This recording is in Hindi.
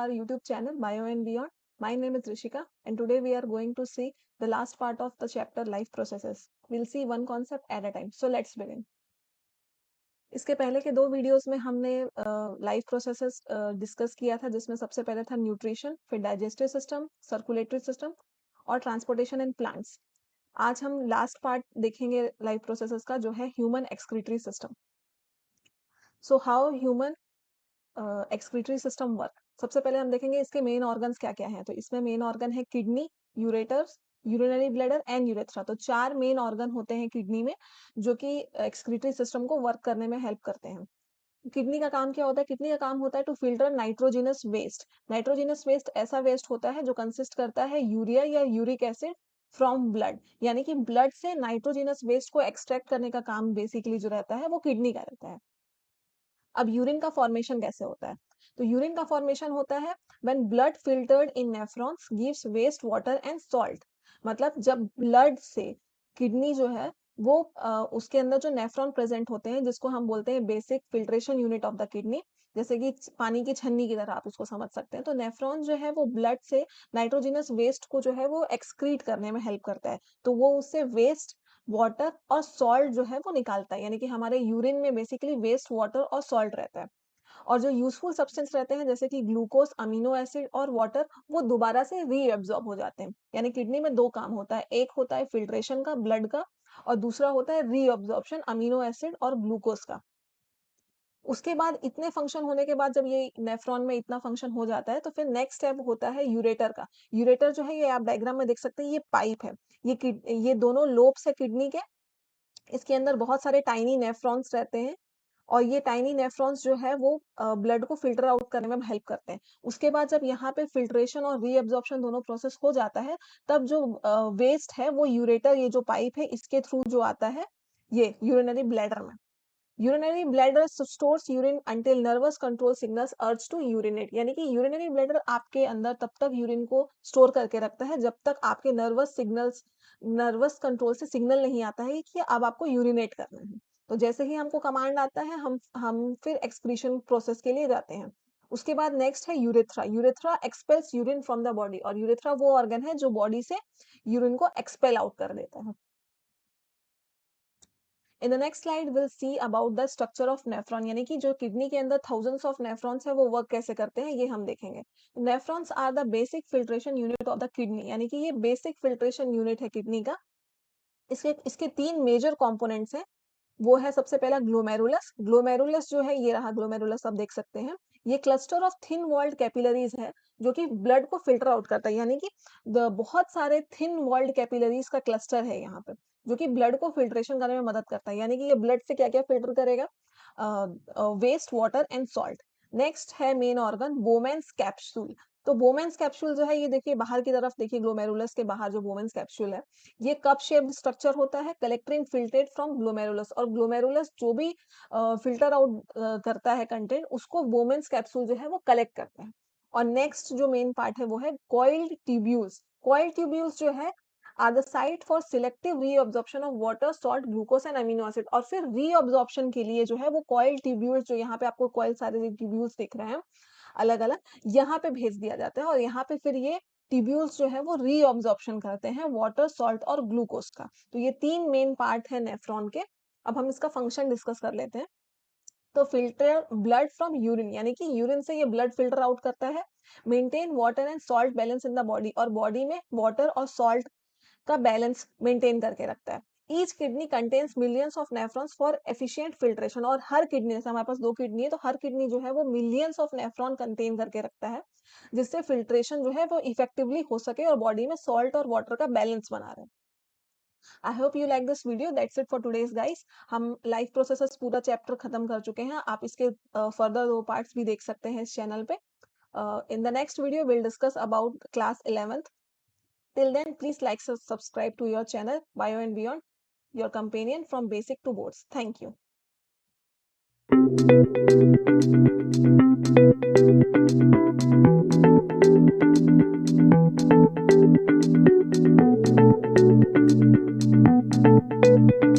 our YouTube channel Bio and Beyond. My name is Rishika, and today we are going to see the last part of the chapter Life Processes. We'll see one concept at a time. So let's begin. इसके पहले के 2 वीडियोस में हमने लाइफ प्रोसेसेस डिस्कस किया था, जिसमें सबसे पहले था न्यूट्रिशन, फिर डाइजेस्टिव सिस्टम, सर्कुलेटरी सिस्टम और ट्रांसपोर्टेशन इन प्लांट्स। आज हम लास्ट पार्ट देखेंगे लाइफ प्रोसेसेस का, जो है human excretory system. So how human excretory system work. सबसे पहले हम देखेंगे इसके मेन ऑर्गन्स क्या क्या हैं। तो इसमें मेन ऑर्गन है kidney, ureters, urinary bladder and urethra. तो 4 मेन ऑर्गन होते हैं किडनी में, जो कि एक्सक्रीटरी सिस्टम को वर्क करने में हेल्प करते हैं। किडनी का काम क्या होता है? किडनी का काम होता है to filter nitrogenous waste. Nitrogenous waste ऐसा वेस्ट होता है जो कंसिस्ट करता है यूरिया या यूरिक एसिड फ्रॉम ब्लड, यानी कि ब्लड से नाइट्रोजिनस वेस्ट को एक्सट्रैक्ट करने का काम बेसिकली जो रहता है वो किडनी का रहता है। अब यूरिन का फॉर्मेशन कैसे होता है? तो यूरिन का फॉर्मेशन होता है when blood filtered in nephrons gives waste water and salt. मतलब जब ब्लड से किडनी जो है वो उसके अंदर जो नेफ्रॉन प्रेजेंट होते हैं, जिसको हम बोलते हैं basic filtration unit of the kidney, जैसे कि पानी की छन्नी की तरह आप उसको समझ सकते हैं। तो नेफ्रॉन जो है वो ब्लड से नाइट्रोजिनस वेस्ट को जो है वो एक्सक्रीट करने में हेल्प करता है। तो वो उससे वेस्ट वाटर और सॉल्ट जो है वो निकालता है, यानी कि हमारे यूरिन में बेसिकली वेस्ट वाटर और सॉल्ट रहता है। और जो यूजफुल सब्सटेंस रहते हैं, जैसे कि ग्लूकोज, अमीनो एसिड और वाटर, वो दोबारा से रीअब्सॉर्ब हो जाते हैं। यानी किडनी में 2 काम होता है, एक होता है फिल्ट्रेशन का ब्लड का, और दूसरा होता है रीअब्सॉर्प्शन अमीनो एसिड और ग्लूकोज का। उसके बाद इतने फंक्शन होने के बाद, जब ये नेफ्रॉन में इतना फंक्शन हो जाता है, तो फिर नेक्स्ट स्टेप होता है यूरेटर का। यूरेटर जो है, ये आप डायग्राम में देख सकते हैं, ये पाइप है। ये दोनों लोब्स है किडनी के। इसके अंदर बहुत सारे टाइनी नेफ्रॉन्स रहते हैं, और ये टाइनी नेफ्रॉन्स जो है वो ब्लड को फिल्टर आउट करने में हेल्प करते हैं। उसके बाद जब यहाँ पे फिल्ट्रेशन और रीअब्जॉर्प्शन दोनों प्रोसेस हो जाता है, तब जो वेस्ट है वो यूरेटर, ये जो पाइप है, इसके थ्रू जो आता है ये यूरिनरी ब्लैडर में। Urinary bladder stores urine until nervous control signals urge to urinate. यानी कि यूरिनरी ब्लैडर आपके अंदर तब तक यूरिन को स्टोर करके रखता है जब तक आपके नर्वस कंट्रोल से सिग्नल नहीं आता है कि अब आपको यूरिनेट करना है। तो जैसे ही हमको कमांड आता है, हम फिर एक्सक्रीशन प्रोसेस के लिए जाते हैं। उसके बाद नेक्स्ट है urethra. Urethra expels urine from the body, और यूरेथ्रा वो ऑर्गन है जो बॉडी से यूरिन को एक्सपेल आउट कर देता है। In the next slide will see about the structure of nephron, यानी कि जो किडनी के अंदर थाउजेंड्स ऑफ नेफ्रॉन्स है, वो वर्क कैसे करते हैं ये हम देखेंगे। Nephrons are the basic filtration unit of the kidney, यानी कि ये बेसिक फिल्ट्रेशन यूनिट है किडनी का। इसके इसके 3 मेजर कंपोनेंट्स हैं। वो है सबसे पहला ग्लोमेरुलस। ग्लोमेरुलस जो है, ये रहा ग्लोमेरुलस, आप देख सकते हैं। ये cluster of thin walled capillaries है, जो कि ब्लड को फिल्टर आउट करता है। यानी कि बहुत सारे थिन वॉल्ड कैपिलरीज का क्लस्टर है यहाँ पे, जो कि ब्लड को फिल्ट्रेशन करने में मदद करता है। यानी कि ये ब्लड से क्या क्या फिल्टर करेगा? Waste water and salt. Next है मेन ऑर्गन बोमेन्स कैप्सूल। तो बोमेन्स कैप्सूल जो है, ये देखिए बाहर की तरफ देखिए, ग्लोमेरुलस के बाहर जो बोमेन्स कैप्सूल है, ये कप शेप्ड स्ट्रक्चर होता है, कलेक्टिंग फिल्ट्रेट फ्रॉम ग्लोमेरुलस। और ग्लोमेरुलस जो भी फिल्टर आउट करता है कंटेंट, उसको बोमेन्स कैप्सूल जो है वो कलेक्ट करता है। और नेक्स्ट जो मेन पार्ट है वो है कॉइल्ड ट्यूब्यूल्स। कॉइल्ड ट्यूब्यूल्स जो है are the site for selective reabsorption of water, salt, glucose and amino acid. और फिर रीअब्जॉर्प्शन के लिए जो है वो कॉइल्ड ट्यूब्यूल्स, जो यहाँ पे आपको कॉइल सारे ट्यूब्यूल्स दिख रहे हैं अलग अलग, यहाँ पे भेज दिया जाता है। और यहाँ पे फिर ये ट्यूब्यूल्स जो है वो रीअब्जॉर्प्शन करते हैं वाटर, सॉल्ट और ग्लूकोज का। तो ये 3 मेन पार्ट है नेफ्रॉन के। अब हम इसका फंक्शन डिस्कस कर लेते हैं। तो फिल्टर ब्लड फ्रॉम यूरिन, यानी कि यूरिन से ये ब्लड फिल्टर आउट करता है। Maintain water and salt balance in the body, और बॉडी में वाटर और सॉल्ट का बैलेंस मेंटेन करके रखता है। Each kidney contains millions of nephrons for efficient filtration. और हर किडनी, जैसे हमारे पास 2 किडनी है, तो हर किडनी जो है वो मिलियंस ऑफ नेफ्रॉन कंटेन करके रखता है, जिससे फिल्ट्रेशन जो है वो इफेक्टिवली हो सके और बॉडी में सॉल्ट और वाटर का बैलेंस बना रहे। I hope you like this video. That's it for today's guys. हम लाइफ प्रोसेसेस पूरा चैप्टर खत्म कर चुके हैं। आप इसके फर्दर 2 पार्ट्स भी देख सकते हैं इस चैनल पे। In the next video, we'll discuss about class 11th. Till then, please like, subscribe to your channel, Bio and Beyond, your companion from basic to boards. Thank you.